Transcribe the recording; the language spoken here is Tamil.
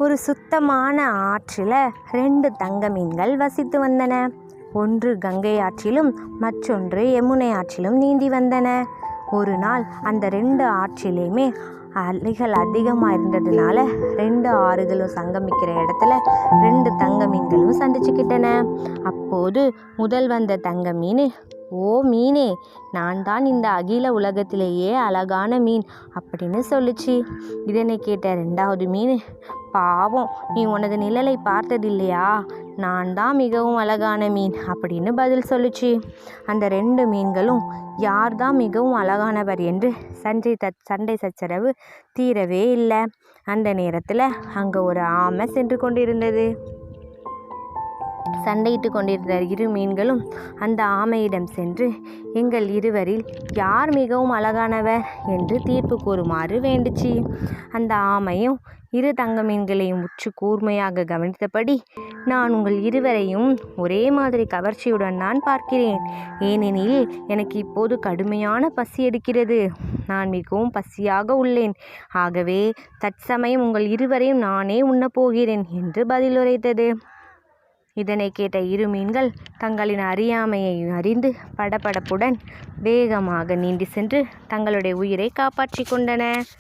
ஒரு சுத்தமான ஆற்றில் 2 தங்க மீன்கள் வசித்து வந்தன. ஒன்று கங்கை ஆற்றிலும் மற்றொன்று யமுனை ஆற்றிலும் நீந்தி வந்தன. ஒரு நாள் அந்த 2 ஆற்றிலையுமே அலைகள் அதிகமாக இருந்ததுனால 2 ஆறுகளும் சங்கமிக்கிற இடத்துல 2 தங்க மீன்களும் சந்திச்சுக்கிட்டன. அப்போது முதல் வந்த தங்க மீன், "ஓ மீனே, நான் தான் இந்த அகில உலகத்திலேயே அழகான மீன்" அப்படின்னு சொல்லுச்சு. இதனை கேட்ட 2வது மீன், "பாவம், நீ உனது நிழலை பார்த்ததில்லையா? நான் தான் மிகவும் அழகான மீன்" அப்படின்னு பதில் சொல்லுச்சு. அந்த 2 மீன்களும் யார் தான் மிகவும் அழகானவர் என்று சண்டை சச்சரவு தீரவே இல்லை. அந்த நேரத்தில் அங்கே ஒரு ஆமை சென்று கொண்டிருந்தது. சண்டையிட்டு கொண்டிருந்த 2 மீன்களும் அந்த ஆமையிடம் சென்று, "எங்கள் இருவரில் யார் மிகவும் அழகானவர் என்று தீர்ப்பு கூறுமாறு வேண்டுச்சு." அந்த ஆமையும் 2 தங்க மீன்களையும் உற்று கூர்மையாக கவனித்தபடி, "நான் உங்கள் இருவரையும் ஒரே மாதிரி கவர்ச்சியுடன் தான் பார்க்கிறேன். ஏனெனில் எனக்கு இப்போது கடுமையான பசி எடுக்கிறது. நான் மிகவும் பசியாக உள்ளேன். ஆகவே தற்சமயம் உங்கள் இருவரையும் நானே உண்ணப்போகிறேன்" என்று பதிலுரைத்தது. இதனை கேட்ட 2 மீன்கள் தங்களின் அறியாமையை அறிந்து படபடப்புடன் வேகமாக நீந்தி சென்று தங்களுடைய உயிரை காப்பாற்றி கொண்டன.